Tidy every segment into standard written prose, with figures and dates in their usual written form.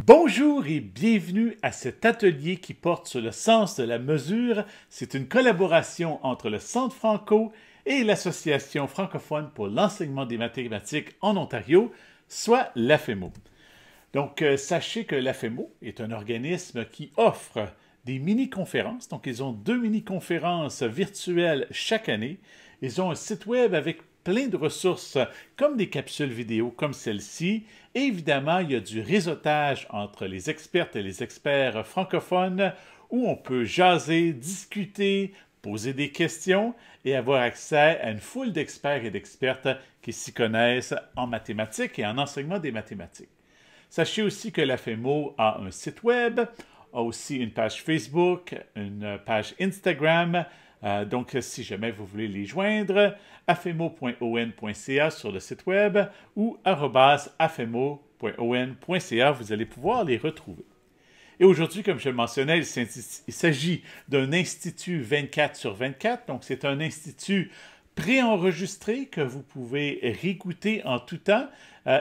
Bonjour et bienvenue à cet atelier qui porte sur le sens de la mesure. C'est une collaboration entre le Centre Franco et l'Association francophone pour l'enseignement des mathématiques en Ontario, soit l'AFEMO. Donc, sachez que l'AFEMO est un organisme qui offre des mini-conférences. Donc, ils ont 2 mini-conférences virtuelles chaque année. Ils ont un site web avec plein de ressources, comme des capsules vidéo comme celle-ci. Et évidemment, il y a du réseautage entre les expertes et les experts francophones où on peut jaser, discuter, poser des questions et avoir accès à une foule d'experts et d'expertes qui s'y connaissent en mathématiques et en enseignement des mathématiques. Sachez aussi que l'AFEMO a un site web, a aussi une page Facebook, une page Instagram. Donc, si jamais vous voulez les joindre, afemo.on.ca sur le site web ou @afemo.on.ca, vous allez pouvoir les retrouver. Et aujourd'hui, comme je le mentionnais, il s'agit d'un institut 24/24. Donc, c'est un institut préenregistré que vous pouvez réécouter en tout temps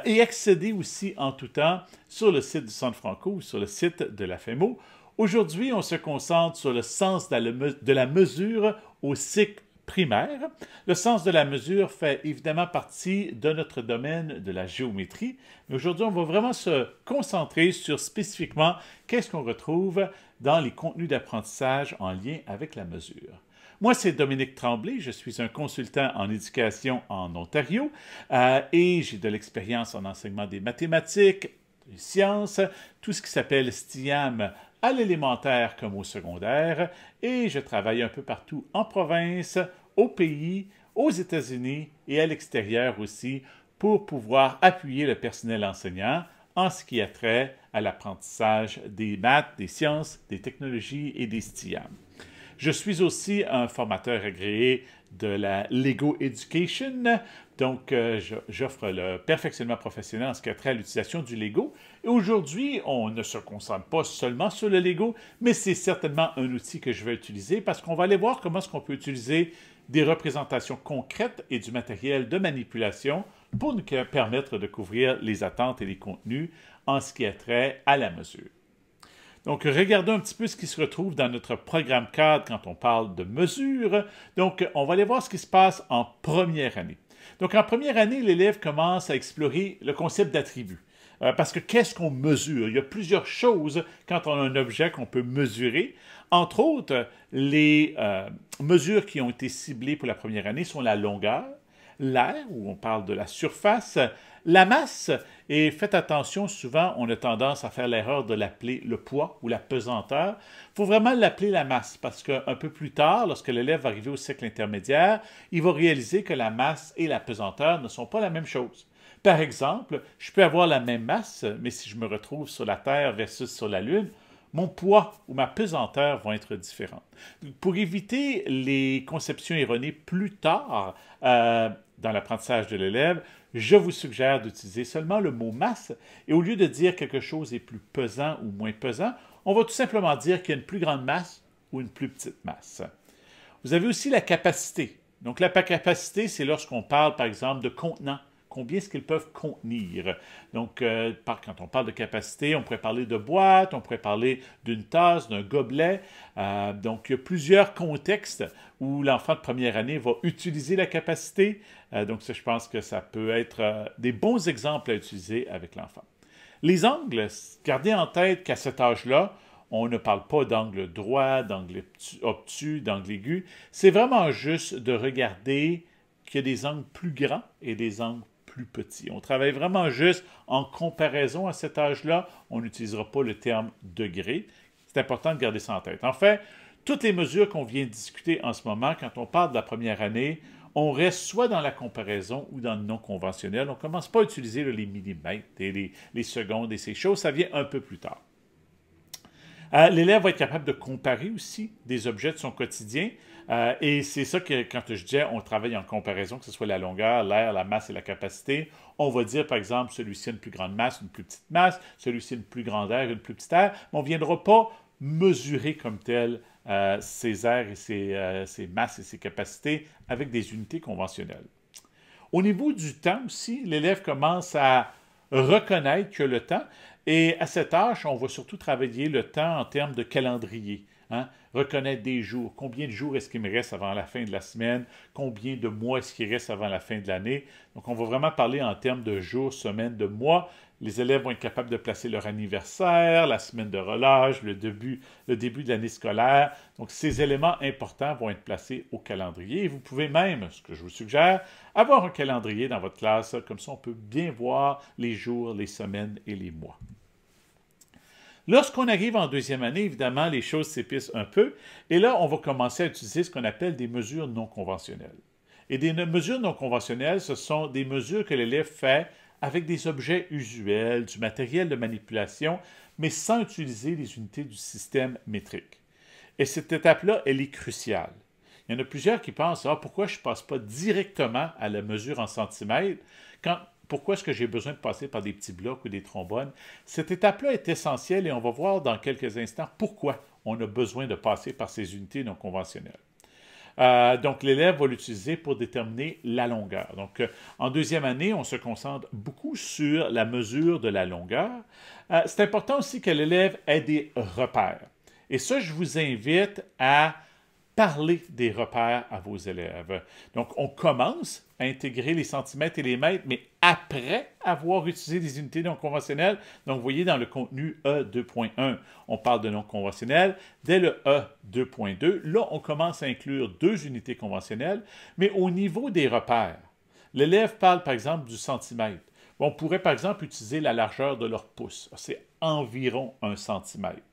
et accéder aussi en tout temps sur le site du Centre Franco ou sur le site de l'AFEMO. Aujourd'hui, on se concentre sur le sens de la mesure au cycle primaire. Le sens de la mesure fait évidemment partie de notre domaine de la géométrie. Mais aujourd'hui, on va vraiment se concentrer sur spécifiquement qu'est-ce qu'on retrouve dans les contenus d'apprentissage en lien avec la mesure. Moi, c'est Dominique Tremblay, je suis un consultant en éducation en Ontario et j'ai de l'expérience en enseignement des mathématiques, des sciences, tout ce qui s'appelle STIAM à l'élémentaire comme au secondaire, et je travaille un peu partout en province, au pays, aux États-Unis et à l'extérieur aussi pour pouvoir appuyer le personnel enseignant en ce qui a trait à l'apprentissage des maths, des sciences, des technologies et des STIAM. Je suis aussi un formateur agréé de la Lego Education, donc j'offre le perfectionnement professionnel en ce qui a trait à l'utilisation du Lego. Et aujourd'hui, on ne se concentre pas seulement sur le Lego, mais c'est certainement un outil que je vais utiliser parce qu'on va aller voir comment est-ce qu'on peut utiliser des représentations concrètes et du matériel de manipulation pour nous permettre de couvrir les attentes et les contenus en ce qui a trait à la mesure. Donc, regardons un petit peu ce qui se retrouve dans notre programme cadre quand on parle de mesure. Donc, on va aller voir ce qui se passe en première année. Donc, en première année, l'élève commence à explorer le concept d'attribut. Parce que qu'est-ce qu'on mesure? Il y a plusieurs choses quand on a un objet qu'on peut mesurer. Entre autres, les mesures qui ont été ciblées pour la première année sont la longueur, l'air, où on parle de la surface, la masse, et faites attention, souvent on a tendance à faire l'erreur de l'appeler le poids ou la pesanteur. Il faut vraiment l'appeler la masse parce qu'un peu plus tard, lorsque l'élève va arriver au cycle intermédiaire, il va réaliser que la masse et la pesanteur ne sont pas la même chose. Par exemple, je peux avoir la même masse, mais si je me retrouve sur la Terre versus sur la Lune, mon poids ou ma pesanteur vont être différents. Pour éviter les conceptions erronées plus tard dans l'apprentissage de l'élève, je vous suggère d'utiliser seulement le mot masse et au lieu de dire quelque chose est plus pesant ou moins pesant, on va tout simplement dire qu'il y a une plus grande masse ou une plus petite masse. Vous avez aussi la capacité. Donc la capacité, c'est lorsqu'on parle par exemple de contenant. Combien est-ce qu'ils peuvent contenir? Donc, quand on parle de capacité, on pourrait parler de boîte, on pourrait parler d'une tasse, d'un gobelet. Donc, il y a plusieurs contextes où l'enfant de première année va utiliser la capacité. Donc, ça, je pense que ça peut être des bons exemples à utiliser avec l'enfant. Les angles, gardez en tête qu'à cet âge-là, on ne parle pas d'angle droit, d'angle obtus, d'angle aigu. C'est vraiment juste de regarder qu'il y a des angles plus grands et des angles plus petits. On travaille vraiment juste en comparaison à cet âge-là. On n'utilisera pas le terme degré. C'est important de garder ça en tête. En fait, toutes les mesures qu'on vient de discuter en ce moment, quand on parle de la première année, on reste soit dans la comparaison ou dans le non conventionnel. On ne commence pas à utiliser les millimètres et les secondes et ces choses. Ça vient un peu plus tard. L'élève va être capable de comparer aussi des objets de son quotidien. Et c'est ça que, quand je disais, on travaille en comparaison, que ce soit la longueur, l'air, la masse et la capacité. On va dire, par exemple, celui-ci a une plus grande masse, une plus petite masse, celui-ci a une plus grande air, une plus petite air. Mais on ne viendra pas mesurer comme tel ces airs et ces masses et ces capacités avec des unités conventionnelles. Au niveau du temps aussi, l'élève commence à reconnaître que le temps, et à cette tâche, on va surtout travailler le temps en termes de calendrier. Hein? Reconnaître des jours. Combien de jours est-ce qu'il me reste avant la fin de la semaine? Combien de mois est-ce qu'il reste avant la fin de l'année? Donc, on va vraiment parler en termes de jours, semaines, de mois. Les élèves vont être capables de placer leur anniversaire, la semaine de relâche, le début de l'année scolaire. Donc, ces éléments importants vont être placés au calendrier. Et vous pouvez même, ce que je vous suggère, avoir un calendrier dans votre classe. Comme ça, on peut bien voir les jours, les semaines et les mois. Lorsqu'on arrive en deuxième année, évidemment, les choses s'épincent un peu. Et là, on va commencer à utiliser ce qu'on appelle des mesures non conventionnelles. Et des mesures non conventionnelles, ce sont des mesures que l'élève fait avec des objets usuels, du matériel de manipulation, mais sans utiliser les unités du système métrique. Et cette étape-là, elle est cruciale. Il y en a plusieurs qui pensent « Ah, pourquoi je ne passe pas directement à la mesure en centimètres? Pourquoi est-ce que j'ai besoin de passer par des petits blocs ou des trombones? » Cette étape-là est essentielle et on va voir dans quelques instants pourquoi on a besoin de passer par ces unités non conventionnelles. Donc, l'élève va l'utiliser pour déterminer la longueur. Donc, en deuxième année, on se concentre beaucoup sur la mesure de la longueur. C'est important aussi que l'élève ait des repères. Et ça, je vous invite à parler des repères à vos élèves. Donc, on commence à intégrer les centimètres et les mètres, mais après avoir utilisé des unités non conventionnelles. Donc, vous voyez dans le contenu E2.1, on parle de non conventionnel. Dès le E2.2, là, on commence à inclure 2 unités conventionnelles, mais au niveau des repères, l'élève parle par exemple du centimètre. On pourrait par exemple utiliser la largeur de leur pouce. C'est environ 1 centimètre.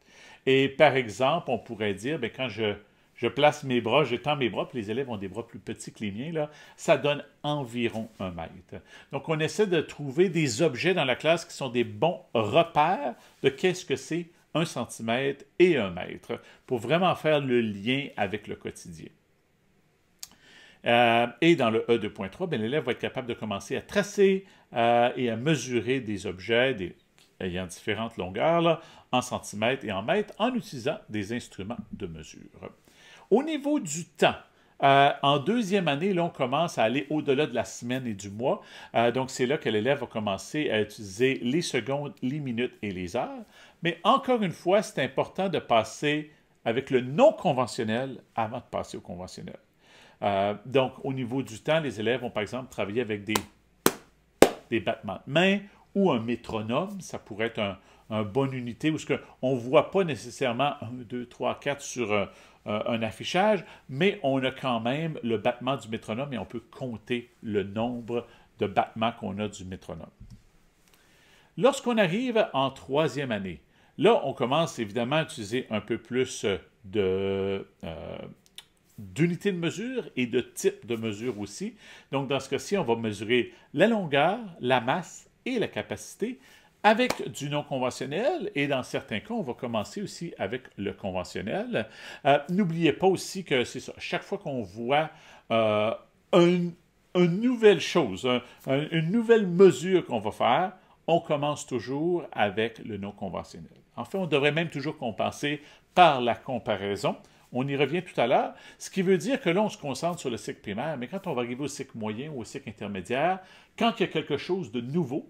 Et par exemple, on pourrait dire, bien, quand je place mes bras, j'étends mes bras, puis les élèves ont des bras plus petits que les miens, là, ça donne environ 1 mètre. Donc, on essaie de trouver des objets dans la classe qui sont des bons repères de qu'est-ce que c'est 1 centimètre et 1 mètre, pour vraiment faire le lien avec le quotidien. Et dans le E2.3, l'élève va être capable de commencer à tracer et à mesurer des objets ayant différentes longueurs là, en centimètres et en mètres en utilisant des instruments de mesure. Au niveau du temps, en deuxième année, là, on commence à aller au-delà de la semaine et du mois. Donc, c'est là que l'élève va commencer à utiliser les secondes, les minutes et les heures. Mais encore une fois, c'est important de passer avec le non conventionnel avant de passer au conventionnel. Donc, au niveau du temps, les élèves vont par exemple travailler avec des battements de main ou un métronome. Ça pourrait être une bonne unité où on ne voit pas nécessairement 1, 2, 3, 4 sur un affichage, mais on a quand même le battement du métronome et on peut compter le nombre de battements qu'on a du métronome. Lorsqu'on arrive en troisième année, là, on commence évidemment à utiliser un peu plus d'unités de mesure et de types de mesure aussi. Donc, dans ce cas-ci, on va mesurer la longueur, la masse et la capacité avec du non conventionnel, et dans certains cas, on va commencer aussi avec le conventionnel. N'oubliez pas aussi que c'est ça, chaque fois qu'on voit une nouvelle chose, une nouvelle mesure qu'on va faire, on commence toujours avec le non conventionnel. En fait, on devrait même toujours compenser par la comparaison. On y revient tout à l'heure, ce qui veut dire que là, on se concentre sur le cycle primaire, mais quand on va arriver au cycle moyen ou au cycle intermédiaire, quand il y a quelque chose de nouveau,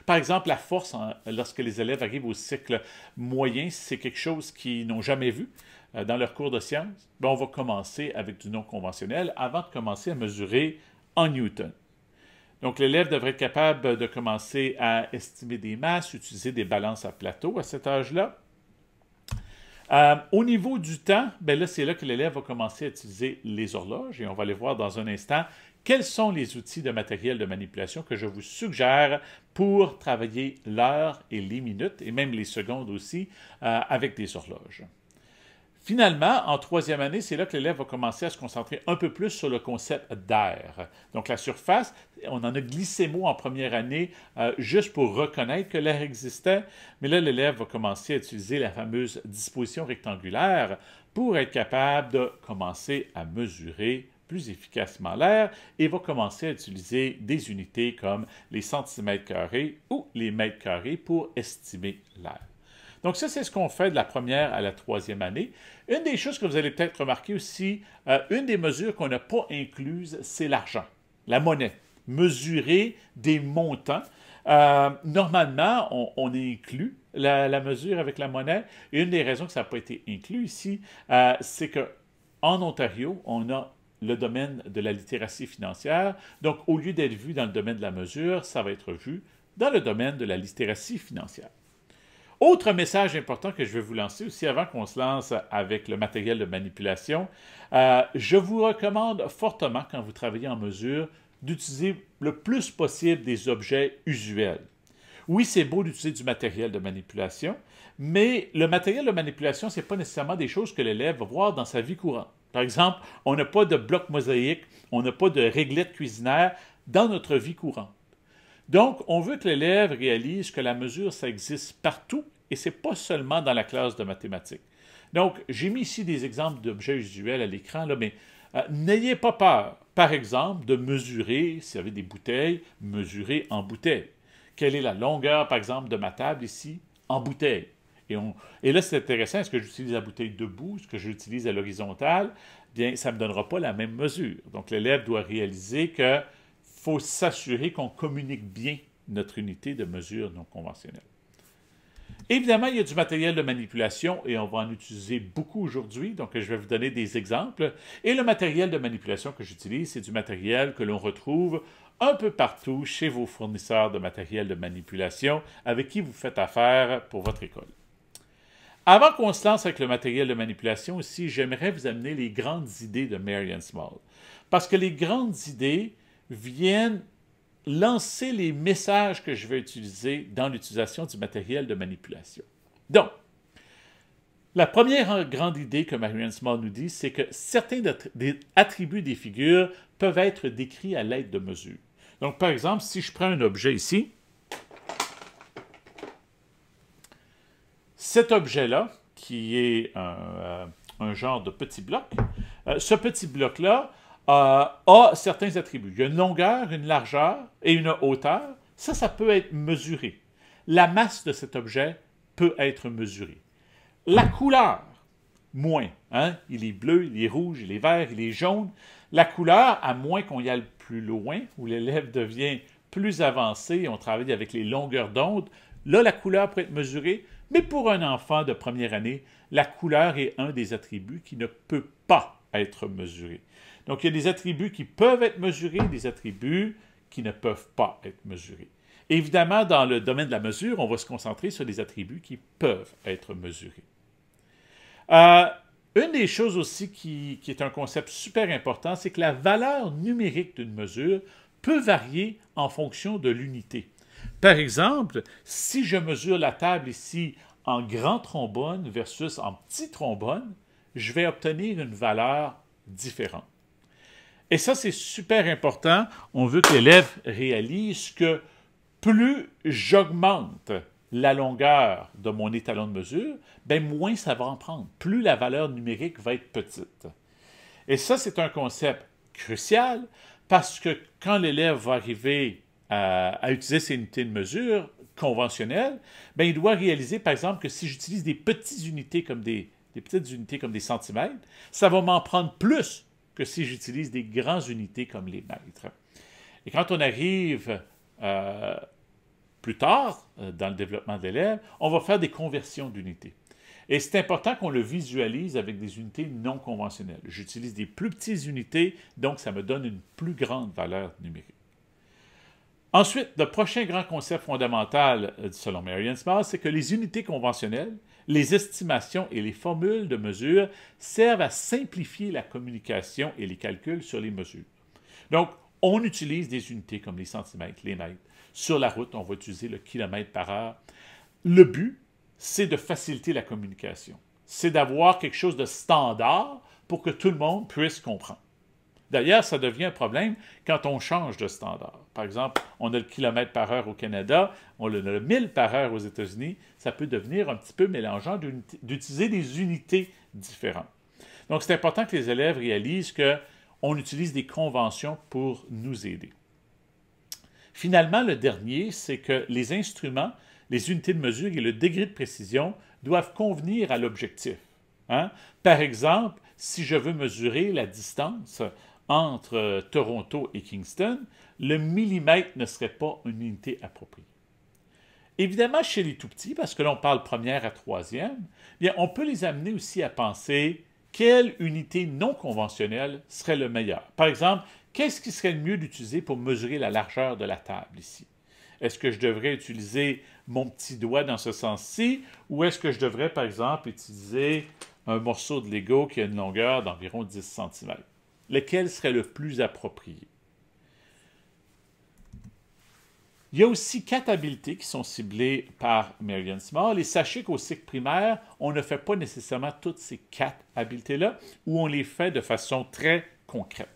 par exemple, la force, lorsque les élèves arrivent au cycle moyen, si c'est quelque chose qu'ils n'ont jamais vu dans leur cours de sciences, on va commencer avec du non conventionnel avant de commencer à mesurer en Newton. Donc, l'élève devrait être capable de commencer à estimer des masses, utiliser des balances à plateau à cet âge-là. Au niveau du temps, là, c'est là que l'élève va commencer à utiliser les horloges et on va les voir dans un instant. Quels sont les outils de matériel de manipulation que je vous suggère pour travailler l'heure et les minutes, et même les secondes aussi, avec des horloges? Finalement, en troisième année, c'est là que l'élève va commencer à se concentrer un peu plus sur le concept d'air. Donc, la surface, on en a glissé mot en première année juste pour reconnaître que l'air existait, mais là, l'élève va commencer à utiliser la fameuse disposition rectangulaire pour être capable de commencer à mesurer plus efficacement l'air et va commencer à utiliser des unités comme les centimètres carrés ou les mètres carrés pour estimer l'air. Donc ça, c'est ce qu'on fait de la première à la troisième année. Une des choses que vous allez peut-être remarquer aussi, une des mesures qu'on n'a pas incluses, c'est l'argent, la monnaie. Mesurer des montants. Normalement, on inclut la mesure avec la monnaie. Et une des raisons que ça n'a pas été inclus ici, c'est qu'en Ontario, on a le domaine de la littératie financière. Donc, au lieu d'être vu dans le domaine de la mesure, ça va être vu dans le domaine de la littératie financière. Autre message important que je vais vous lancer aussi avant qu'on se lance avec le matériel de manipulation, je vous recommande fortement, quand vous travaillez en mesure, d'utiliser le plus possible des objets usuels. Oui, c'est beau d'utiliser du matériel de manipulation, mais le matériel de manipulation, ce n'est pas nécessairement des choses que l'élève va voir dans sa vie courante. Par exemple, on n'a pas de bloc mosaïque, on n'a pas de réglette cuisinaire dans notre vie courante. Donc, on veut que l'élève réalise que la mesure, ça existe partout et ce n'est pas seulement dans la classe de mathématiques. Donc, j'ai mis ici des exemples d'objets usuels à l'écran, mais n'ayez pas peur, par exemple, de mesurer, si vous avez des bouteilles, mesurer en bouteille. Quelle est la longueur, par exemple, de ma table ici, en bouteille? Et là, c'est intéressant, est-ce que j'utilise la bouteille debout, est-ce que j'utilise à l'horizontale? Bien, ça ne me donnera pas la même mesure. Donc, l'élève doit réaliser qu'il faut s'assurer qu'on communique bien notre unité de mesure non conventionnelle. Évidemment, il y a du matériel de manipulation et on va en utiliser beaucoup aujourd'hui, donc je vais vous donner des exemples. Et le matériel de manipulation que j'utilise, c'est du matériel que l'on retrouve un peu partout chez vos fournisseurs de matériel de manipulation avec qui vous faites affaire pour votre école. Avant qu'on se lance avec le matériel de manipulation aussi, j'aimerais vous amener les grandes idées de Marian Small. Parce que les grandes idées viennent lancer les messages que je vais utiliser dans l'utilisation du matériel de manipulation. Donc, la première grande idée que Marian Small nous dit, c'est que certains des attributs des figures peuvent être décrits à l'aide de mesures. Donc, par exemple, si je prends un objet ici, cet objet-là, qui est un genre de petit bloc, ce petit bloc-là a certains attributs. Il y a une longueur, une largeur et une hauteur. Ça peut être mesuré. La masse de cet objet peut être mesurée. La couleur, moins. Hein? Il est bleu, il est rouge, il est vert, il est jaune. La couleur, à moins qu'on y aille plus loin, où l'élève devient plus avancé, on travaille avec les longueurs d'onde, là, la couleur peut être mesurée, mais pour un enfant de première année, la couleur est un des attributs qui ne peut pas être mesuré. Donc, il y a des attributs qui peuvent être mesurés, des attributs qui ne peuvent pas être mesurés. Évidemment, dans le domaine de la mesure, on va se concentrer sur des attributs qui peuvent être mesurés. Une des choses aussi qui est un concept super important, c'est que la valeur numérique d'une mesure peut varier en fonction de l'unité. Par exemple, si je mesure la table ici en grand trombone versus en petit trombone, je vais obtenir une valeur différente. Et ça, c'est super important. On veut que l'élève réalise que plus j'augmente la longueur de mon étalon de mesure, bien moins ça va en prendre. Plus la valeur numérique va être petite. Et ça, c'est un concept crucial parce que quand l'élève va arriver à utiliser ses unités de mesure conventionnelles, bien, il doit réaliser, par exemple, que si j'utilise des petites unités comme des petites unités comme des centimètres, ça va m'en prendre plus que si j'utilise des grandes unités comme les mètres. Et quand on arrive plus tard dans le développement de l'élève, on va faire des conversions d'unités. Et c'est important qu'on le visualise avec des unités non conventionnelles. J'utilise des plus petites unités, donc ça me donne une plus grande valeur numérique. Ensuite, le prochain grand concept fondamental selon Marian Small, c'est que les unités conventionnelles, les estimations et les formules de mesure servent à simplifier la communication et les calculs sur les mesures. Donc, on utilise des unités comme les centimètres, les mètres. Sur la route, on va utiliser le kilomètre par heure. Le but, c'est de faciliter la communication. C'est d'avoir quelque chose de standard pour que tout le monde puisse comprendre. D'ailleurs, ça devient un problème quand on change de standard. Par exemple, on a le kilomètre par heure au Canada, on a le 1000 par heure aux États-Unis. Ça peut devenir un petit peu mélangeant d'utiliser des unités différentes. Donc, c'est important que les élèves réalisent qu'on utilise des conventions pour nous aider. Finalement, le dernier, c'est que les instruments, les unités de mesure et le degré de précision doivent convenir à l'objectif. Hein? Par exemple, si je veux mesurer la distance entre Toronto et Kingston, le millimètre ne serait pas une unité appropriée. Évidemment, chez les tout-petits, parce que là, on parle première à troisième, bien, on peut les amener aussi à penser quelle unité non conventionnelle serait le meilleur. Par exemple, qu'est-ce qui serait le mieux d'utiliser pour mesurer la largeur de la table ici? Est-ce que je devrais utiliser mon petit doigt dans ce sens-ci, ou est-ce que je devrais, par exemple, utiliser un morceau de Lego qui a une longueur d'environ 10 cm? Lequel serait le plus approprié? Il y a aussi 4 habiletés qui sont ciblées par Marion Small, et sachez qu'au cycle primaire, on ne fait pas nécessairement toutes ces 4 habiletés-là, ou on les fait de façon très concrète.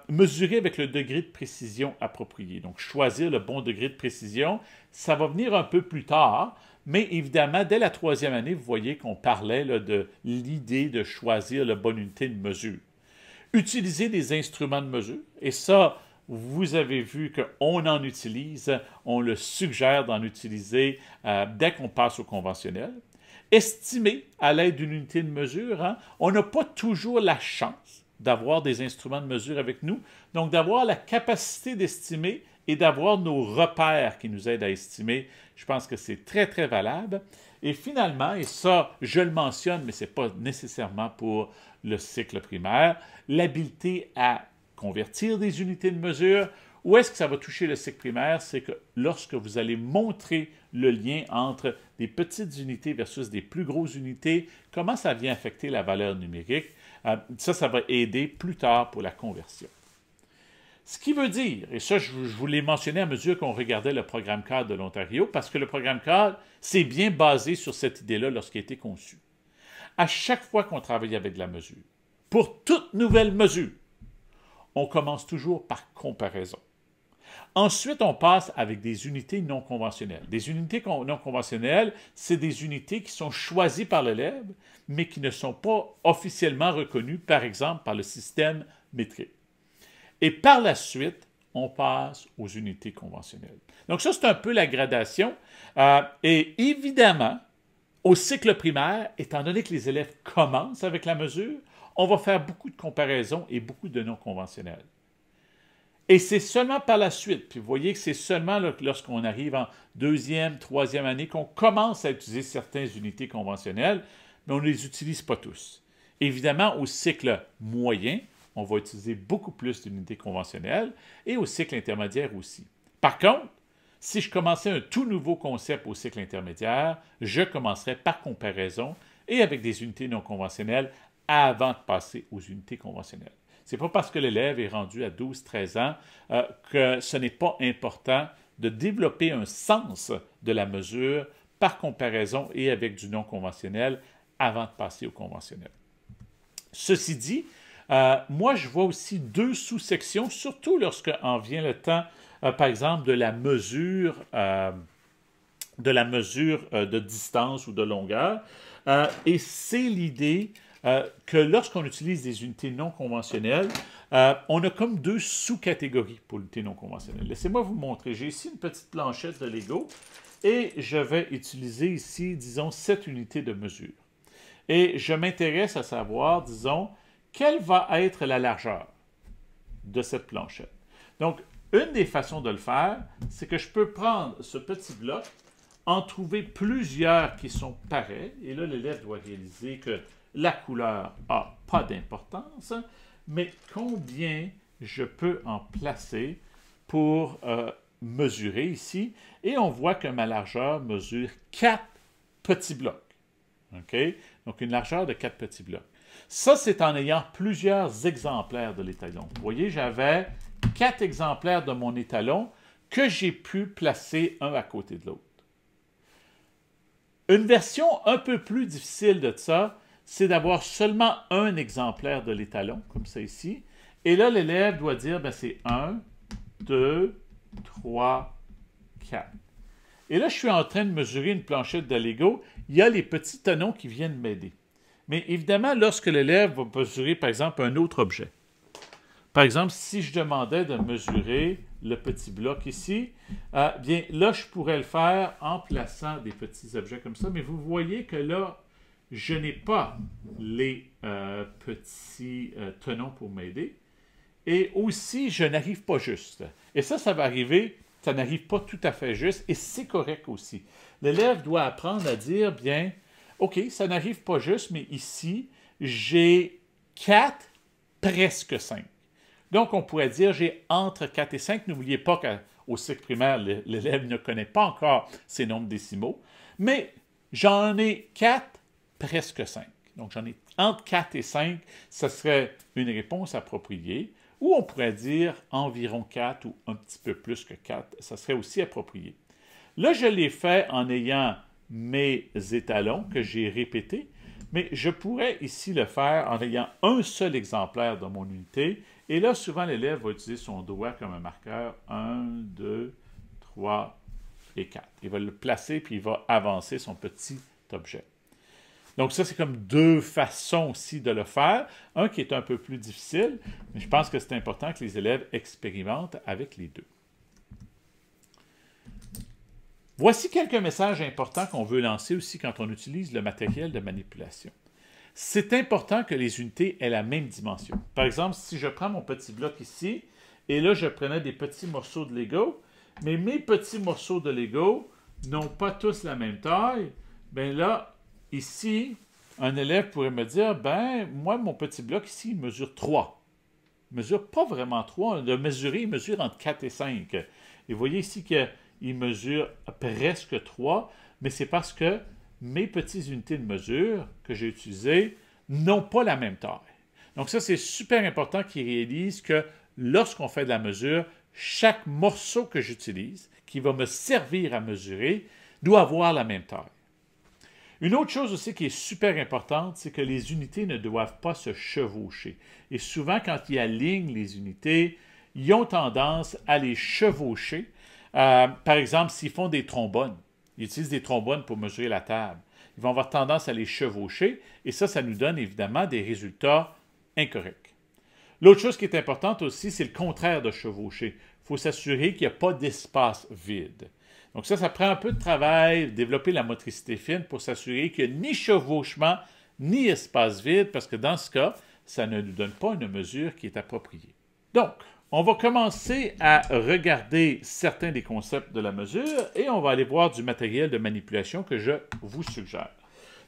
Mesurer avec le degré de précision approprié. Donc, choisir le bon degré de précision, ça va venir un peu plus tard, mais évidemment, dès la 3e année, vous voyez qu'on parlait là, de l'idée de choisir la bonne unité de mesure. Utiliser des instruments de mesure, et ça, vous avez vu qu'on en utilise, on le suggère d'en utiliser dès qu'on passe au conventionnel. Estimer à l'aide d'une unité de mesure, hein, on n'a pas toujours la chance d'avoir des instruments de mesure avec nous, donc d'avoir la capacité d'estimer et d'avoir nos repères qui nous aident à estimer, je pense que c'est très, très valable. Et finalement, et ça, je le mentionne, mais ce n'est pas nécessairement pour le cycle primaire, l'habileté à convertir des unités de mesure. Où est-ce que ça va toucher le cycle primaire? C'est que lorsque vous allez montrer le lien entre des petites unités versus des plus grosses unités, comment ça vient affecter la valeur numérique, ça va aider plus tard pour la conversion. Ce qui veut dire, et ça je vous l'ai mentionné à mesure qu'on regardait le programme cadre de l'Ontario, parce que le programme cadre, c'est bien basé sur cette idée-là lorsqu'il a été conçu. À chaque fois qu'on travaille avec de la mesure, pour toute nouvelle mesure, on commence toujours par comparaison. Ensuite, on passe avec des unités non conventionnelles. Des unités non conventionnelles, c'est des unités qui sont choisies par l'élève, mais qui ne sont pas officiellement reconnues, par exemple, par le système métrique. Et par la suite, on passe aux unités conventionnelles. Donc ça, c'est un peu la gradation. Et évidemment, au cycle primaire, étant donné que les élèves commencent avec la mesure, on va faire beaucoup de comparaisons et beaucoup de non conventionnels. Et c'est seulement par la suite, puis vous voyez que c'est seulement lorsqu'on arrive en 2e, 3e année qu'on commence à utiliser certaines unités conventionnelles, mais on ne les utilise pas tous. Évidemment, au cycle moyen, on va utiliser beaucoup plus d'unités conventionnelles, et au cycle intermédiaire aussi. Par contre, si je commençais un tout nouveau concept au cycle intermédiaire, je commencerais par comparaison et avec des unités non conventionnelles avant de passer aux unités conventionnelles. Ce n'est pas parce que l'élève est rendu à 12-13 ans que ce n'est pas important de développer un sens de la mesure par comparaison et avec du non conventionnel avant de passer au conventionnel. Ceci dit, moi je vois aussi 2 sous-sections, surtout lorsqu'en vient le temps, par exemple, de la mesure de distance ou de longueur. Et c'est l'idée que lorsqu'on utilise des unités non conventionnelles, on a comme 2 sous-catégories pour l'unité non conventionnelle. Laissez-moi vous montrer. J'ai ici une petite planchette de Lego et je vais utiliser ici, disons, 7 unités de mesure. Et je m'intéresse à savoir, disons, quelle va être la largeur de cette planchette. Donc, une des façons de le faire, c'est que je peux prendre ce petit bloc, en trouver plusieurs qui sont pareils, et là, l'élève doit réaliser que la couleur n'a pas d'importance, mais combien je peux en placer pour mesurer ici. Et on voit que ma largeur mesure 4 petits blocs. Okay? Donc, une largeur de 4 petits blocs. Ça, c'est en ayant plusieurs exemplaires de l'étalon. Vous voyez, j'avais 4 exemplaires de mon étalon que j'ai pu placer un à côté de l'autre. Une version un peu plus difficile de ça, c'est d'avoir seulement un exemplaire de l'étalon, comme ça ici. Et là, l'élève doit dire, ben, c'est 1, 2, 3, 4. Et là, je suis en train de mesurer une planchette de Lego. Il y a les petits tenons qui viennent m'aider. Mais évidemment, lorsque l'élève va mesurer, par exemple, un autre objet. Par exemple, si je demandais de mesurer le petit bloc ici, bien là, je pourrais le faire en plaçant des petits objets comme ça. Mais vous voyez que là, je n'ai pas les petits tenons pour m'aider. Et aussi, je n'arrive pas juste. Et ça va arriver ça n'arrive pas tout à fait juste et c'est correct aussi. L'élève doit apprendre à dire, bien, OK, ça n'arrive pas juste, mais ici, j'ai 4, presque 5. Donc, on pourrait dire, j'ai entre 4 et 5. N'oubliez pas qu'au cycle primaire, l'élève ne connaît pas encore ces nombres décimaux, mais j'en ai 4, presque 5. Donc, j'en ai entre 4 et 5, ce serait une réponse appropriée. Ou on pourrait dire environ 4 ou un petit peu plus que 4, ça serait aussi approprié. Là, je l'ai fait en ayant mes étalons que j'ai répétés, mais je pourrais ici le faire en ayant un seul exemplaire de mon unité. Et là, souvent, l'élève va utiliser son doigt comme un marqueur. 1, 2, 3 et 4. Il va le placer, puis il va avancer son petit objet. Donc ça, c'est comme deux façons aussi de le faire. Un qui est un peu plus difficile, mais je pense que c'est important que les élèves expérimentent avec les deux. Voici quelques messages importants qu'on veut lancer aussi quand on utilise le matériel de manipulation. C'est important que les unités aient la même dimension. Par exemple, si je prends mon petit bloc ici, et là, je prenais des petits morceaux de Lego, mais mes petits morceaux de Lego n'ont pas tous la même taille, bien là, ici, un élève pourrait me dire, ben moi, mon petit bloc ici, il mesure 3. Il ne mesure pas vraiment 3. De mesurer, il mesure entre 4 et 5. Et vous voyez ici qu'il mesure presque 3, mais c'est parce que mes petites unités de mesure que j'ai utilisées n'ont pas la même taille. Donc ça, c'est super important qu'ils réalisent que lorsqu'on fait de la mesure, chaque morceau que j'utilise, qui va me servir à mesurer, doit avoir la même taille. Une autre chose aussi qui est super importante, c'est que les unités ne doivent pas se chevaucher. Et souvent, quand ils alignent les unités, ils ont tendance à les chevaucher. Par exemple, s'ils font des trombones, ils utilisent des trombones pour mesurer la table. Ils vont avoir tendance à les chevaucher et ça nous donne évidemment des résultats incorrects. L'autre chose qui est importante aussi, c'est le contraire de chevaucher. Il faut s'assurer qu'il n'y a pas d'espace vide. Donc ça prend un peu de travail, développer la motricité fine pour s'assurer qu'il n'y a ni chevauchement, ni espace vide, parce que dans ce cas, ça ne nous donne pas une mesure qui est appropriée. Donc, on va commencer à regarder certains des concepts de la mesure et on va aller voir du matériel de manipulation que je vous suggère.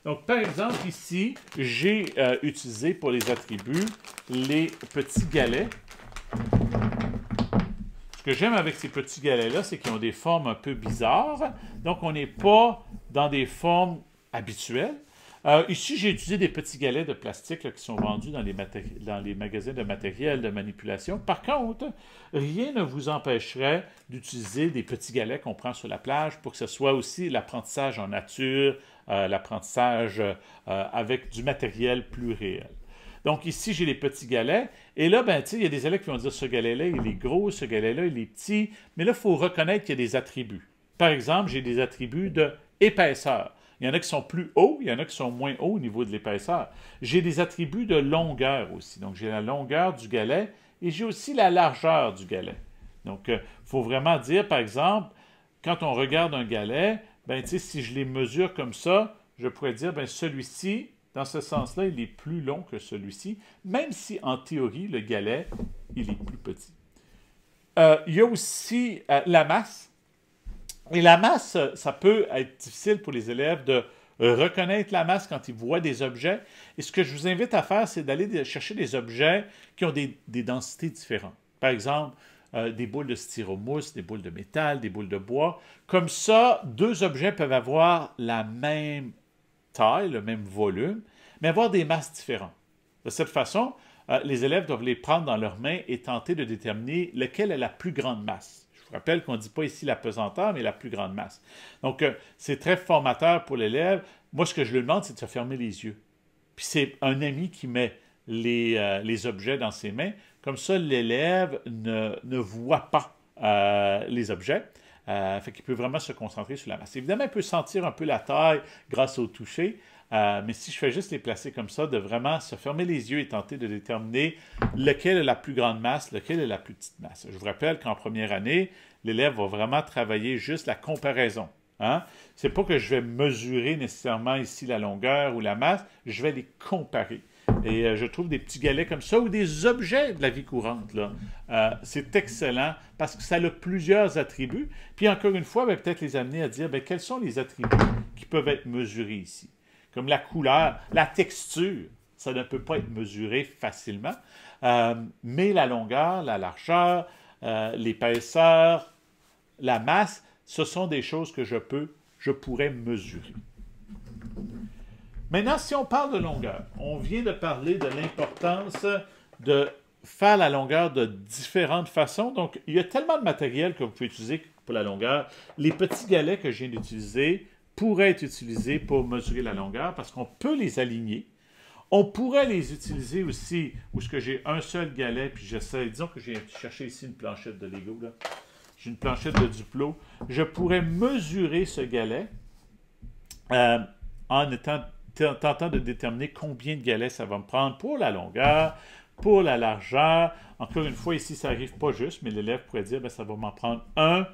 Donc, par exemple, ici, j'ai utilisé pour les attributs les petits galets. Ce que j'aime avec ces petits galets-là, c'est qu'ils ont des formes un peu bizarres. Donc, on n'est pas dans des formes habituelles. Ici, j'ai utilisé des petits galets de plastique là, qui sont vendus dans les magasins de matériel de manipulation. Par contre, rien ne vous empêcherait d'utiliser des petits galets qu'on prend sur la plage pour que ce soit aussi l'apprentissage en nature, l'apprentissage avec du matériel plus réel. Donc ici, j'ai les petits galets. Et là, ben, il y a des élèves qui vont dire ce galet-là, il est gros, ce galet-là, il est petit. Mais là, il faut reconnaître qu'il y a des attributs. Par exemple, j'ai des attributs d'épaisseur. Il y en a qui sont plus hauts, il y en a qui sont moins hauts au niveau de l'épaisseur. J'ai des attributs de longueur aussi. Donc, j'ai la longueur du galet et j'ai aussi la largeur du galet. Donc, il faut vraiment dire, par exemple, quand on regarde un galet, ben, si je les mesure comme ça, je pourrais dire, ben, celui-ci, dans ce sens-là, il est plus long que celui-ci, même si, en théorie, le galet, il est plus petit. Il y a aussi la masse. Et la masse, ça peut être difficile pour les élèves de reconnaître la masse quand ils voient des objets. Et ce que je vous invite à faire, c'est d'aller chercher des objets qui ont des densités différentes. Par exemple, des boules de styromousse, des boules de métal, des boules de bois. Comme ça, deux objets peuvent avoir la même taille, le même volume, mais avoir des masses différentes. De cette façon, les élèves doivent les prendre dans leurs mains et tenter de déterminer lequel est la plus grande masse. Je vous rappelle qu'on ne dit pas ici la pesanteur, mais la plus grande masse. Donc, c'est très formateur pour l'élève. Moi, ce que je lui demande, c'est de se fermer les yeux. Puis c'est un ami qui met les objets dans ses mains. Comme ça, l'élève ne voit pas les objets. Fait qu'il peut vraiment se concentrer sur la masse. Évidemment, il peut sentir un peu la taille grâce au toucher. Mais si je fais juste les placer comme ça, de vraiment se fermer les yeux et tenter de déterminer lequel est la plus grande masse, lequel est la plus petite masse. Je vous rappelle qu'en première année, l'élève va vraiment travailler juste la comparaison. Hein? Ce n'est pas que je vais mesurer nécessairement ici la longueur ou la masse, je vais les comparer. Et je trouve des petits galets comme ça ou des objets de la vie courante, là. C'est excellent parce que ça a plusieurs attributs. Puis encore une fois, ben, peut-être les amener à dire ben, quels sont les attributs qui peuvent être mesurés ici. Comme la couleur, la texture, ça ne peut pas être mesuré facilement. Mais la longueur, la largeur, l'épaisseur, la masse, ce sont des choses que je pourrais mesurer. Maintenant, si on parle de longueur, on vient de parler de l'importance de faire la longueur de différentes façons. Donc, il y a tellement de matériel que vous pouvez utiliser pour la longueur. Les petits galets que je viens d'utiliser pourraient être utilisés pour mesurer la longueur parce qu'on peut les aligner. On pourrait les utiliser aussi où ce que j'ai un seul galet, puis j'essaie, disons que j'ai cherché ici une planchette de Lego, là. J'ai une planchette de Duplo. Je pourrais mesurer ce galet en tentant de déterminer combien de galets ça va me prendre pour la longueur, pour la largeur. Encore une fois, ici, ça n'arrive pas juste, mais l'élève pourrait dire, bien, ça va m'en prendre un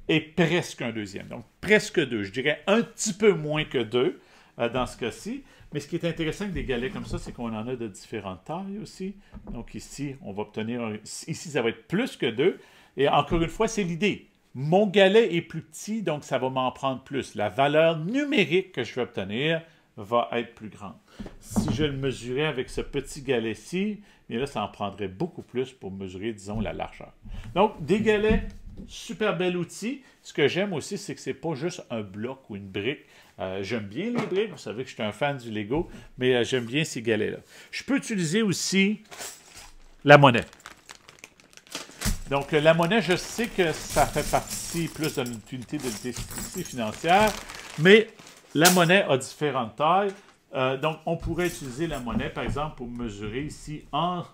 et presque un deuxième. Donc, presque deux. Je dirais un petit peu moins que deux dans ce cas-ci. Mais ce qui est intéressant avec des galets comme ça, c'est qu'on en a de différentes tailles aussi. Donc ici, on va obtenir... Ici, ça va être plus que deux. Et encore une fois, c'est l'idée. Mon galet est plus petit, donc ça va m'en prendre plus. La valeur numérique que je vais obtenir va être plus grande. Si je le mesurais avec ce petit galet-ci, bien là, ça en prendrait beaucoup plus pour mesurer, disons, la largeur. Donc, des galets, super bel outil. Ce que j'aime aussi, c'est que ce n'est pas juste un bloc ou une brique. J'aime bien les briques, vous savez que je suis un fan du Lego, mais j'aime bien ces galets-là. Je peux utiliser aussi la monnaie. Donc, la monnaie, je sais que ça fait partie plus de notre unité de l'utilité financière, mais la monnaie a différentes tailles. Donc, on pourrait utiliser la monnaie, par exemple, pour mesurer ici en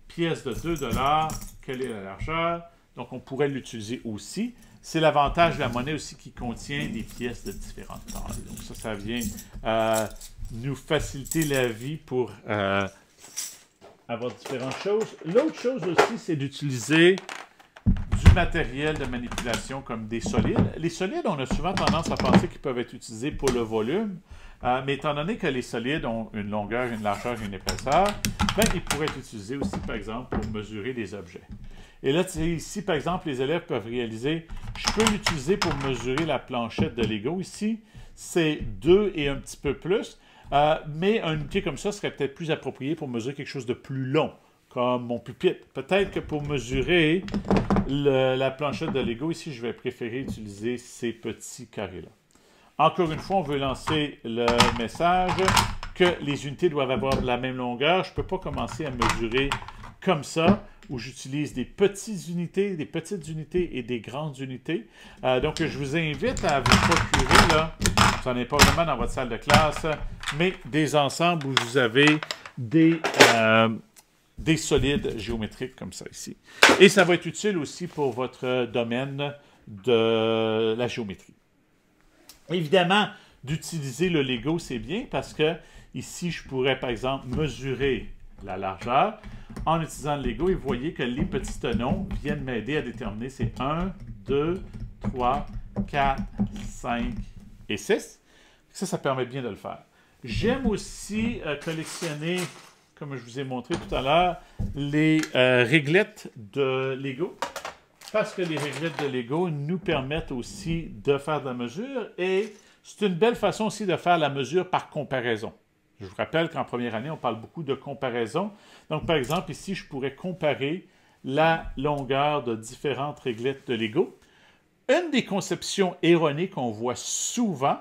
pièces de 2 $, quelle est la largeur. Donc, on pourrait l'utiliser aussi. C'est l'avantage de la monnaie aussi qui contient des pièces de différentes tailles. Donc, ça vient nous faciliter la vie pour avoir différentes choses. L'autre chose aussi, c'est d'utiliser du matériel de manipulation comme des solides. Les solides, on a souvent tendance à penser qu'ils peuvent être utilisés pour le volume, mais étant donné que les solides ont une longueur, une largeur et une épaisseur, ben, ils pourraient être utilisés aussi, par exemple, pour mesurer des objets. Et là, ici, par exemple, les élèves peuvent réaliser, je peux l'utiliser pour mesurer la planchette de Lego ici. C'est 2 et un petit peu plus, mais un outil comme ça serait peut-être plus approprié pour mesurer quelque chose de plus long, comme mon pupitre. Peut-être que pour mesurer la planchette de Lego, ici, je vais préférer utiliser ces petits carrés-là. Encore une fois, on veut lancer le message que les unités doivent avoir la même longueur. Je ne peux pas commencer à mesurer comme ça, où j'utilise des petites unités et des grandes unités. Donc, je vous invite à vous procurer, là, vous n'en avez pas vraiment dans votre salle de classe, mais des ensembles où vous avez des solides géométriques comme ça ici. Et ça va être utile aussi pour votre domaine de la géométrie. Évidemment, d'utiliser le Lego, c'est bien parce que ici, je pourrais, par exemple, mesurer la largeur en utilisant le Lego et vous voyez que les petits tenons viennent m'aider à déterminer c'est 1, 2, 3, 4, 5 et 6. Ça permet bien de le faire. J'aime aussi collectionner, comme je vous ai montré tout à l'heure, les réglettes de Lego. Parce que les réglettes de Lego nous permettent aussi de faire de la mesure et c'est une belle façon aussi de faire la mesure par comparaison. Je vous rappelle qu'en première année, on parle beaucoup de comparaison. Donc, par exemple, ici, je pourrais comparer la longueur de différentes réglettes de Lego. Une des conceptions erronées qu'on voit souvent,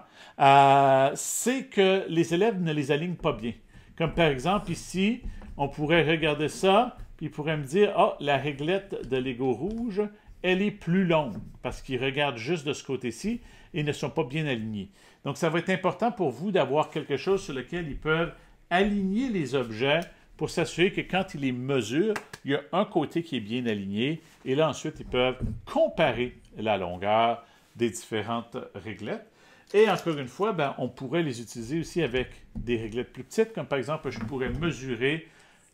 c'est que les élèves ne les alignent pas bien. Comme par exemple, ici, on pourrait regarder ça, puis ils pourraient me dire « Ah, la réglette de Lego rouge, elle est plus longue. » Parce qu'ils regardent juste de ce côté-ci et ne sont pas bien alignés. Donc, ça va être important pour vous d'avoir quelque chose sur lequel ils peuvent aligner les objets pour s'assurer que quand ils les mesurent, il y a un côté qui est bien aligné. Et là, ensuite, ils peuvent comparer la longueur des différentes réglettes. Et encore une fois, ben, on pourrait les utiliser aussi avec des réglettes plus petites, comme par exemple, je pourrais mesurer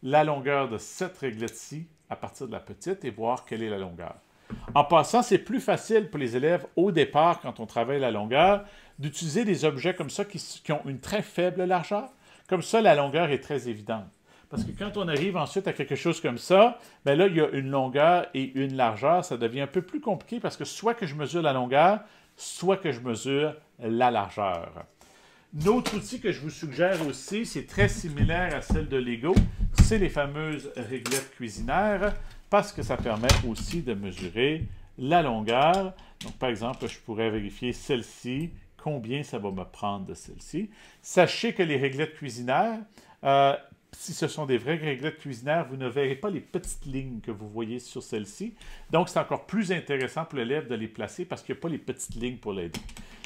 la longueur de cette réglette-ci à partir de la petite et voir quelle est la longueur. En passant, c'est plus facile pour les élèves au départ, quand on travaille la longueur, d'utiliser des objets comme ça qui ont une très faible largeur, Comme ça, la longueur est très évidente. Parce que quand on arrive ensuite à quelque chose comme ça, bien là, il y a une longueur et une largeur. Ça devient un peu plus compliqué parce que soit que je mesure la longueur, soit que je mesure la largeur. L'autre outil que je vous suggère aussi, c'est très similaire à celle de Lego, c'est les fameuses réglettes cuisinaires parce que ça permet aussi de mesurer la longueur. Donc, par exemple, je pourrais vérifier celle-ci, combien ça va me prendre de celle-ci. Sachez que les réglettes cuisinaires, si ce sont des vraies réglettes cuisinaires, vous ne verrez pas les petites lignes que vous voyez sur celle-ci. Donc, c'est encore plus intéressant pour l'élève de les placer parce qu'il n'y a pas les petites lignes pour l'aider.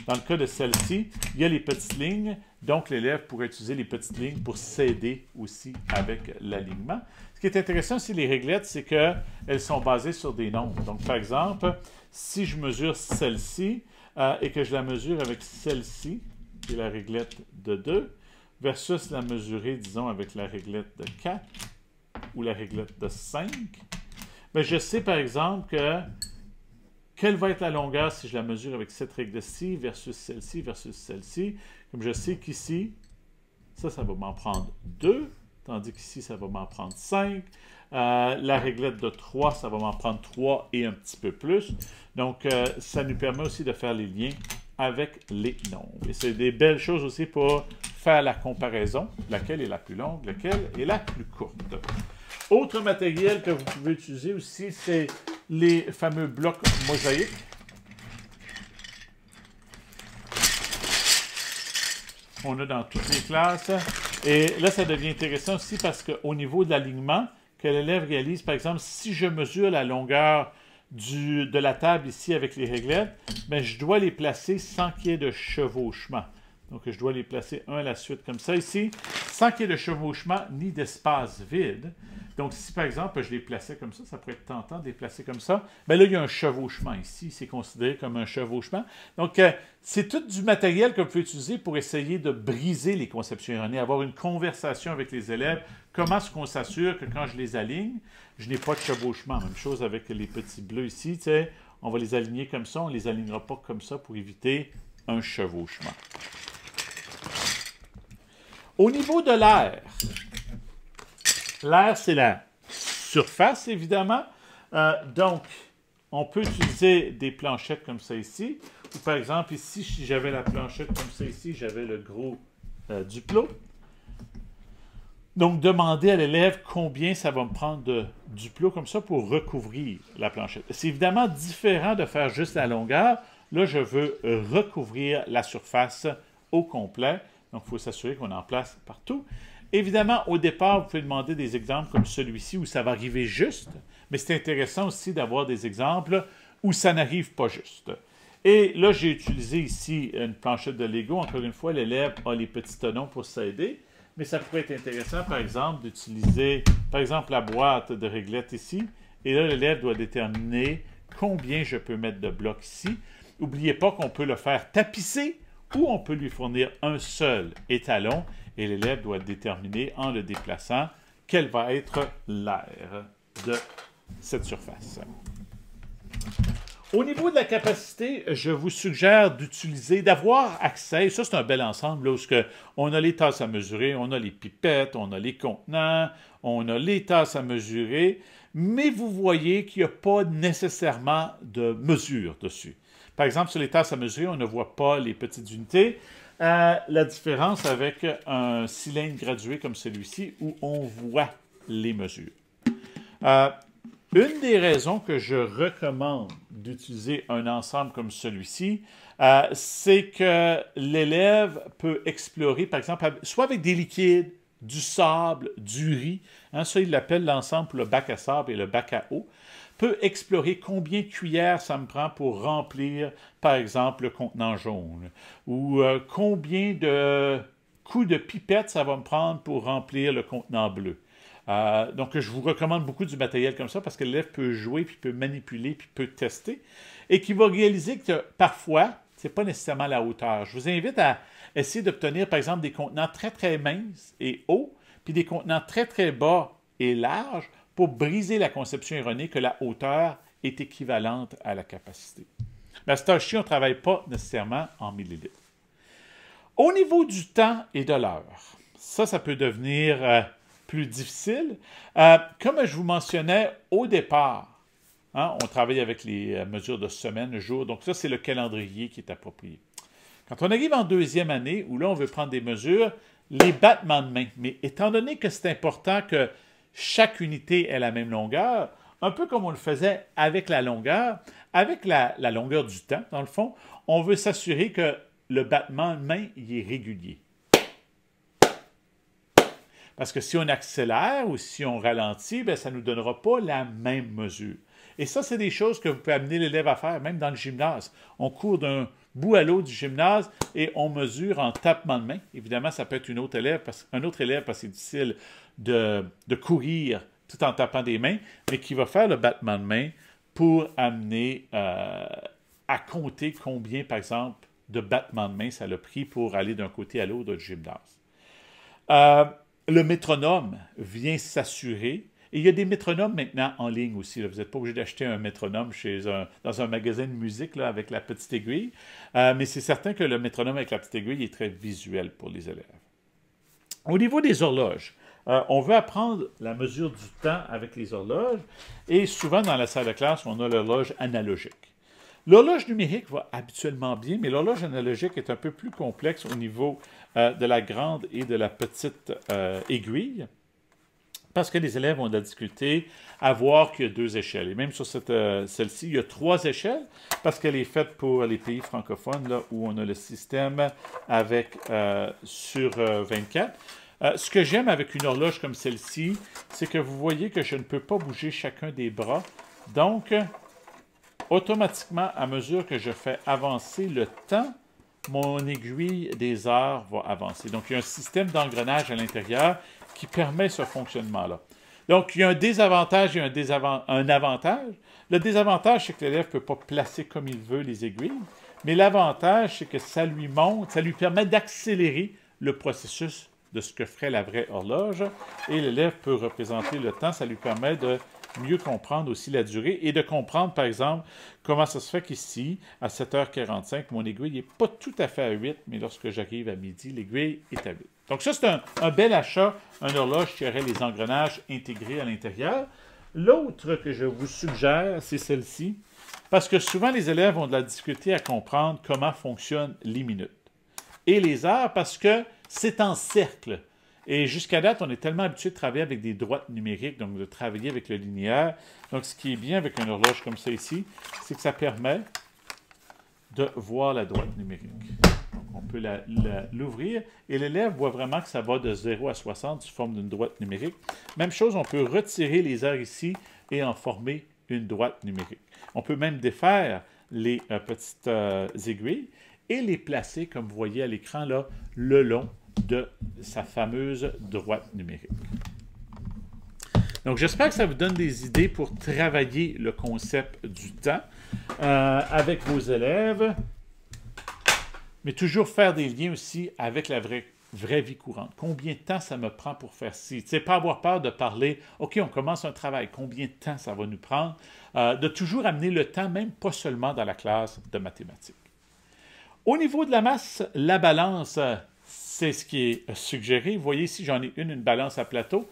Dans le cas de celle-ci, il y a les petites lignes, donc l'élève pourrait utiliser les petites lignes pour s'aider aussi avec l'alignement. Ce qui est intéressant aussi, les réglettes, c'est qu'elles sont basées sur des nombres. Donc, par exemple, si je mesure celle-ci et que je la mesure avec celle-ci, qui est la réglette de 2, versus la mesurer, disons, avec la réglette de 4 ou la réglette de 5, bien, je sais, par exemple, que quelle va être la longueur si je la mesure avec cette règle-ci versus celle-ci versus celle-ci. Comme je sais qu'ici, ça va m'en prendre 2, tandis qu'ici, ça va m'en prendre 5. La réglette de 3, ça va m'en prendre 3 et un petit peu plus. Donc, ça nous permet aussi de faire les liens avec les nombres. Et c'est des belles choses aussi pour faire la comparaison, laquelle est la plus longue, laquelle est la plus courte. Autre matériel que vous pouvez utiliser aussi, c'est les fameux blocs mosaïques. On a dans toutes les classes. Et là, ça devient intéressant aussi parce qu'au niveau de l'alignement, que l'élève réalise, par exemple, si je mesure la longueur de la table ici avec les réglettes, bien, je dois les placer sans qu'il y ait de chevauchement. Donc, je dois les placer un à la suite comme ça ici, sans qu'il y ait de chevauchement ni d'espace vide. Donc, si par exemple, je les plaçais comme ça pourrait être tentant de les placer comme ça. Bien là, il y a un chevauchement ici. C'est considéré comme un chevauchement. Donc, c'est tout du matériel que vous pouvez utiliser pour essayer de briser les conceptions erronées, avoir une conversation avec les élèves. Comment est-ce qu'on s'assure que quand je les aligne, je n'ai pas de chevauchement. Même chose avec les petits bleus ici. Tu sais, on va les aligner comme ça. On ne les alignera pas comme ça pour éviter un chevauchement. Au niveau de l'air, l'air, c'est la surface, évidemment. Donc, on peut utiliser des planchettes comme ça ici. Ou par exemple, ici, si j'avais la planchette comme ça ici, j'avais le gros Duplo. Donc, demandez à l'élève combien ça va me prendre de Duplo comme ça pour recouvrir la planchette. C'est évidemment différent de faire juste la longueur. Là, je veux recouvrir la surface au complet. Donc, il faut s'assurer qu'on en place partout. Évidemment, au départ, vous pouvez demander des exemples comme celui-ci où ça va arriver juste, mais c'est intéressant aussi d'avoir des exemples où ça n'arrive pas juste. Et là, j'ai utilisé ici une planchette de Lego. Encore une fois, l'élève a les petits tenons pour s'aider, mais ça pourrait être intéressant, par exemple, d'utiliser, par exemple, la boîte de réglettes ici. Et là, l'élève doit déterminer combien je peux mettre de blocs ici. N'oubliez pas qu'on peut le faire tapisser ou on peut lui fournir un seul étalon et l'élève doit déterminer en le déplaçant quel va être l'air de cette surface. Au niveau de la capacité, je vous suggère d'utiliser, d'avoir accès, ça c'est un bel ensemble, là, où on a les tasses à mesurer, on a les pipettes, on a les contenants, on a les tasses à mesurer, mais vous voyez qu'il n'y a pas nécessairement de mesure dessus. Par exemple, sur les tasses à mesurer, on ne voit pas les petites unités. La différence avec un cylindre gradué comme celui-ci, où on voit les mesures. Une des raisons que je recommande d'utiliser un ensemble comme celui-ci, c'est que l'élève peut explorer, par exemple, soit avec des liquides, du sable, du riz, hein, ça il l'appelle l'ensemble pour le bac à sable et le bac à eau, peut explorer combien de cuillères ça me prend pour remplir, par exemple, le contenant jaune, ou combien de coups de pipette ça va me prendre pour remplir le contenant bleu. Donc, je vous recommande beaucoup du matériel comme ça parce que l'élève peut jouer, puis peut manipuler, puis peut tester, et qui va réaliser que parfois, ce n'est pas nécessairement la hauteur. Je vous invite à essayer d'obtenir, par exemple, des contenants très, très minces et hauts, puis des contenants très, très bas et larges, pour briser la conception erronée que la hauteur est équivalente à la capacité. Mais à ce temps-ci, on ne travaille pas nécessairement en millilitres. Au niveau du temps et de l'heure, ça peut devenir plus difficile. Comme je vous mentionnais au départ, hein, on travaille avec les mesures de semaine, jour, donc ça, c'est le calendrier qui est approprié. Quand on arrive en deuxième année, où là, on veut prendre des mesures, les battements de main. Mais étant donné que c'est important que chaque unité ait la même longueur, un peu comme on le faisait avec la longueur longueur du temps, dans le fond, on veut s'assurer que le battement de main il est régulier. Parce que si on accélère ou si on ralentit, bien, ça ne nous donnera pas la même mesure. Et ça, c'est des choses que vous pouvez amener l'élève à faire, même dans le gymnase. On court d'un bout à l'autre du gymnase et on mesure en tapement de main. Évidemment, ça peut être un autre élève parce que c'est difficile de courir tout en tapant des mains, mais qui va faire le battement de main pour amener à compter combien, par exemple, de battements de main ça a pris pour aller d'un côté à l'autre du gymnase. Le métronome vient s'assurer. Et il y a des métronomes maintenant en ligne aussi. Là. Vous n'êtes pas obligé d'acheter un métronome dans un magasin de musique là, avec la petite aiguille. Mais c'est certain que le métronome avec la petite aiguille est très visuel pour les élèves. Au niveau des horloges, on veut apprendre la mesure du temps avec les horloges. Et souvent, dans la salle de classe, on a l'horloge analogique. L'horloge numérique va habituellement bien, mais l'horloge analogique est un peu plus complexe au niveau de la grande et de la petite aiguille. Parce que les élèves ont de la difficulté à voir qu'il y a deux échelles. Et même sur celle-ci, il y a 3 échelles, parce qu'elle est faite pour les pays francophones, là, où on a le système avec sur 24. Ce que j'aime avec une horloge comme celle-ci, c'est que vous voyez que je ne peux pas bouger chacun des bras. Donc, automatiquement, à mesure que je fais avancer le temps, mon aiguille des heures va avancer. Donc, il y a un système d'engrenage à l'intérieur qui permet ce fonctionnement-là. Donc, il y a un désavantage et un avantage. Le désavantage, c'est que l'élève ne peut pas placer comme il veut les aiguilles, mais l'avantage, c'est que ça lui permet d'accélérer le processus de ce que ferait la vraie horloge, et l'élève peut représenter le temps, ça lui permet de mieux comprendre aussi la durée et de comprendre, par exemple, comment ça se fait qu'ici, à 7h45, mon aiguille n'est pas tout à fait à 8, mais lorsque j'arrive à midi, l'aiguille est à 8. Donc ça, c'est un bel achat, une horloge qui aurait les engrenages intégrés à l'intérieur. L'autre que je vous suggère, c'est celle-ci, parce que souvent, les élèves ont de la difficulté à comprendre comment fonctionnent les minutes et les heures, parce que c'est en cercle. Et jusqu'à date, on est tellement habitué de travailler avec des droites numériques, donc de travailler avec le linéaire. Donc, ce qui est bien avec une horloge comme ça ici, c'est que ça permet de voir la droite numérique. Donc, on peut l'ouvrir et l'élève voit vraiment que ça va de 0 à 60 sous forme d'une droite numérique. Même chose, on peut retirer les heures ici et en former une droite numérique. On peut même défaire les petites aiguilles et les placer, comme vous voyez à l'écran, là, le long de sa fameuse droite numérique. Donc, j'espère que ça vous donne des idées pour travailler le concept du temps avec vos élèves, mais toujours faire des liens aussi avec la vraie vie courante. Combien de temps ça me prend pour faire ci? Tu sais, pas avoir peur de parler, OK, on commence un travail, combien de temps ça va nous prendre? De toujours amener le temps, même pas seulement dans la classe de mathématiques. Au niveau de la masse, la balance, c'est ce qui est suggéré. Vous voyez ici, j'en ai une balance à plateau.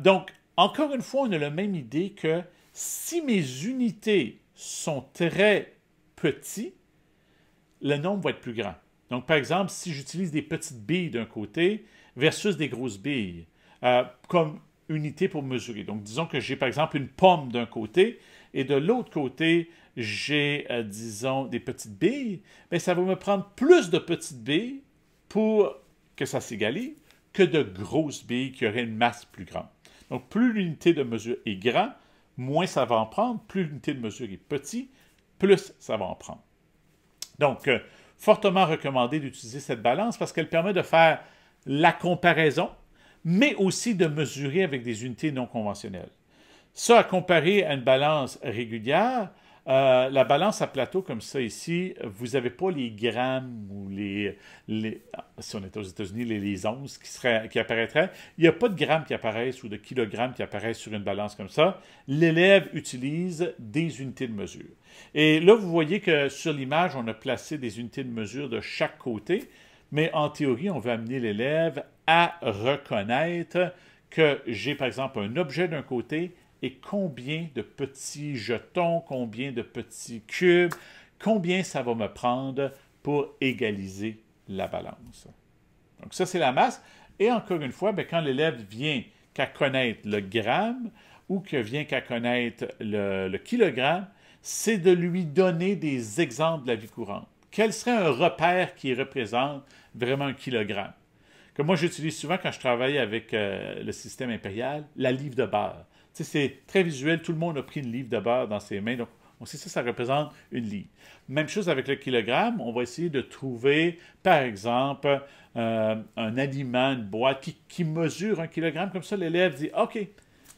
Donc, encore une fois, on a la même idée que si mes unités sont très petites, le nombre va être plus grand. Donc, par exemple, si j'utilise des petites billes d'un côté versus des grosses billes comme unité pour mesurer. Donc, disons que j'ai, par exemple, une pomme d'un côté et de l'autre côté, j'ai, disons, des petites billes, bien, ça va me prendre plus de petites billes pour que ça s'égalise que de grosses billes qui auraient une masse plus grande. Donc, plus l'unité de mesure est grande, moins ça va en prendre. Plus l'unité de mesure est petite, plus ça va en prendre. Donc, fortement recommandé d'utiliser cette balance parce qu'elle permet de faire la comparaison, mais aussi de mesurer avec des unités non conventionnelles. Ça, à comparer à une balance régulière, la balance à plateau comme ça ici, vous n'avez pas les grammes ou si on était aux États-Unis, les onces qui apparaîtraient. Il n'y a pas de grammes qui apparaissent ou de kilogrammes qui apparaissent sur une balance comme ça. L'élève utilise des unités de mesure. Et là, vous voyez que sur l'image, on a placé des unités de mesure de chaque côté mais en théorie, on veut amener l'élève à reconnaître que j'ai, par exemple, un objet d'un côté et combien de petits jetons, combien de petits cubes, combien ça va me prendre pour égaliser la balance. Donc ça, c'est la masse. Et encore une fois, bien, quand l'élève vient qu'à connaître le gramme ou que vient qu'à connaître le kilogramme, c'est de lui donner des exemples de la vie courante. Quel serait un repère qui représente vraiment un kilogramme? Que moi, j'utilise souvent quand je travaille avec le système impérial, la livre de beurre. Tu sais, c'est très visuel, tout le monde a pris une livre de beurre dans ses mains, donc on sait ça représente une livre. Même chose avec le kilogramme, on va essayer de trouver, par exemple, un aliment, une boîte qui mesure un kilogramme. Comme ça, l'élève dit, OK,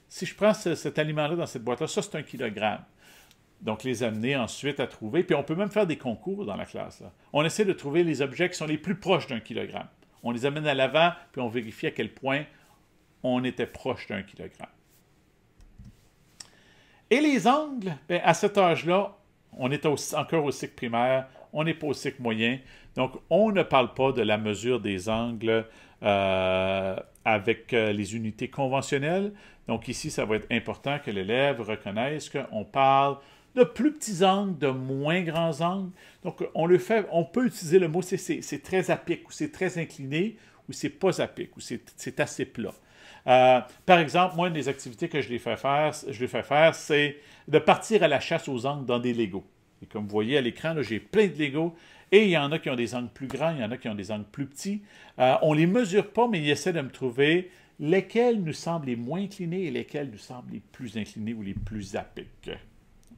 si je prends cet aliment-là dans cette boîte-là, ça, c'est un kilogramme. Donc, les amener ensuite à trouver. Puis, on peut même faire des concours dans la classe, là. On essaie de trouver les objets qui sont les plus proches d'un kilogramme. On les amène à l'avant, puis on vérifie à quel point on était proche d'un kilogramme. Et les angles, bien, à cet âge-là, on est encore au cycle primaire, on n'est pas au cycle moyen. Donc, on ne parle pas de la mesure des angles avec les unités conventionnelles. Donc, ici, ça va être important que l'élève reconnaisse qu'on parle de plus petits angles, de moins grands angles. Donc, on peut utiliser le mot c'est très à pic, ou c'est très incliné, ou c'est pas à pic, ou c'est assez plat. Par exemple, moi, une des activités que je lui fais faire, c'est de partir à la chasse aux angles dans des Legos. Et comme vous voyez à l'écran, j'ai plein de Legos, et il y en a qui ont des angles plus grands, il y en a qui ont des angles plus petits. On ne les mesure pas, mais il essaie de me trouver lesquels nous semblent les moins inclinés et lesquels nous semblent les plus inclinés ou les plus à pic.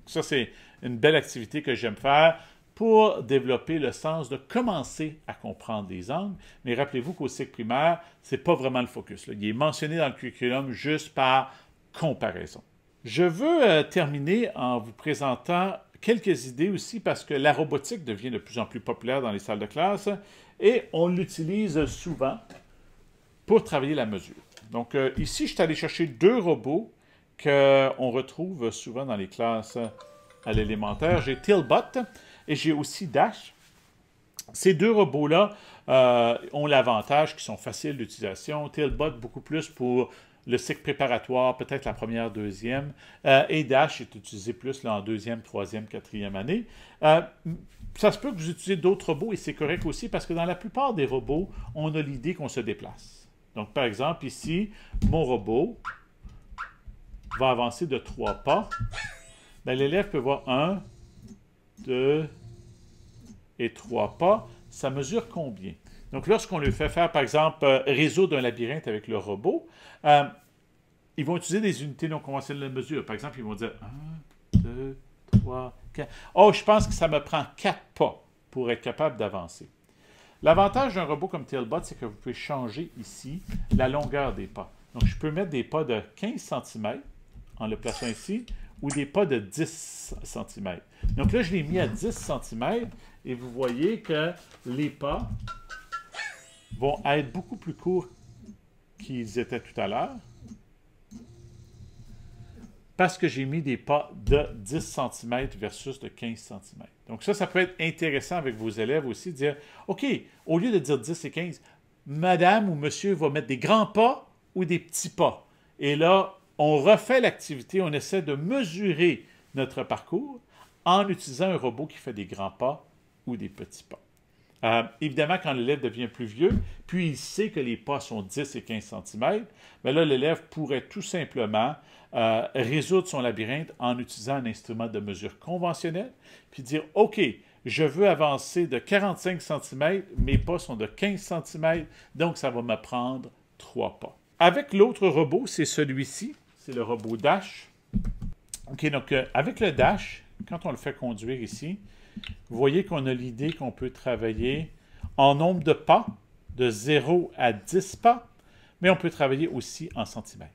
Ça, c'est une belle activité que j'aime faire pour développer le sens de commencer à comprendre des angles. Mais rappelez-vous qu'au cycle primaire, ce n'est pas vraiment le focus, là. Il est mentionné dans le curriculum juste par comparaison. Je veux terminer en vous présentant quelques idées aussi parce que la robotique devient de plus en plus populaire dans les salles de classe et on l'utilise souvent pour travailler la mesure. Donc ici, je suis allé chercher 2 robots qu'on retrouve souvent dans les classes à l'élémentaire. J'ai Tillbot et j'ai aussi Dash. Ces 2 robots-là ont l'avantage qu'ils sont faciles d'utilisation. Tillbot, beaucoup plus pour le cycle préparatoire, peut-être la première, deuxième. Et Dash est utilisé plus là, en deuxième, troisième, quatrième année. Ça se peut que vous utilisez d'autres robots et c'est correct aussi parce que dans la plupart des robots, on a l'idée qu'on se déplace. Donc, par exemple, ici, mon robot va avancer de 3 pas. Bien, l'élève peut voir 1, 2 et 3 pas. Ça mesure combien? Donc, lorsqu'on lui fait faire, par exemple, résoudre un labyrinthe avec le robot, ils vont utiliser des unités non conventionnelles de mesure. Par exemple, ils vont dire 1, 2, 3, 4. Oh, je pense que ça me prend 4 pas pour être capable d'avancer. L'avantage d'un robot comme Tillbot, c'est que vous pouvez changer ici la longueur des pas. Donc, je peux mettre des pas de 15 cm en le plaçant ici, ou des pas de 10 cm. Donc là, je l'ai mis à 10 cm, et vous voyez que les pas vont être beaucoup plus courts qu'ils étaient tout à l'heure, parce que j'ai mis des pas de 10 cm versus de 15 cm. Donc ça peut être intéressant avec vos élèves aussi, de dire, OK, au lieu de dire 10 et 15, madame ou monsieur va mettre des grands pas ou des petits pas. Et là, on refait l'activité, on essaie de mesurer notre parcours en utilisant un robot qui fait des grands pas ou des petits pas. Évidemment, quand l'élève devient plus vieux, puis il sait que les pas sont 10 et 15 cm, bien là, l'élève pourrait tout simplement résoudre son labyrinthe en utilisant un instrument de mesure conventionnel, puis dire, OK, je veux avancer de 45 cm, mes pas sont de 15 cm, donc ça va me prendre 3 pas. Avec l'autre robot, c'est celui-ci, c'est le robot Dash. OK, donc avec le Dash, quand on le fait conduire ici, vous voyez qu'on a l'idée qu'on peut travailler en nombre de pas, de 0 à 10 pas, mais on peut travailler aussi en centimètres.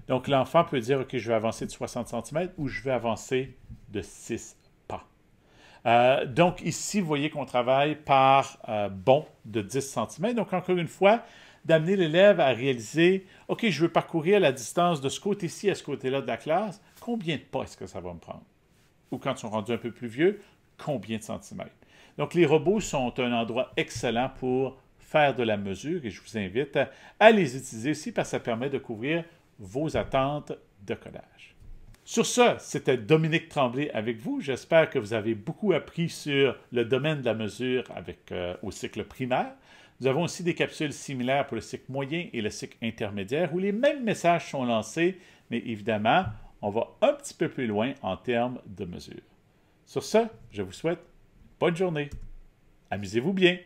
Donc, l'enfant peut dire, OK, je vais avancer de 60 cm ou je vais avancer de 6 pas. Donc, ici, vous voyez qu'on travaille par bond de 10 cm. Donc, encore une fois, d'amener l'élève à réaliser, OK, je veux parcourir la distance de ce côté-ci à ce côté-là de la classe. Combien de pas est-ce que ça va me prendre? Ou quand ils sont rendus un peu plus vieux, combien de centimètres. Donc, les robots sont un endroit excellent pour faire de la mesure et je vous invite à les utiliser aussi parce que ça permet de couvrir vos attentes de collage. Sur ce, c'était Dominique Tremblay avec vous. J'espère que vous avez beaucoup appris sur le domaine de la mesure au cycle primaire. Nous avons aussi des capsules similaires pour le cycle moyen et le cycle intermédiaire où les mêmes messages sont lancés, mais évidemment, on va un petit peu plus loin en termes de mesure. Sur ce, je vous souhaite bonne journée. Amusez-vous bien.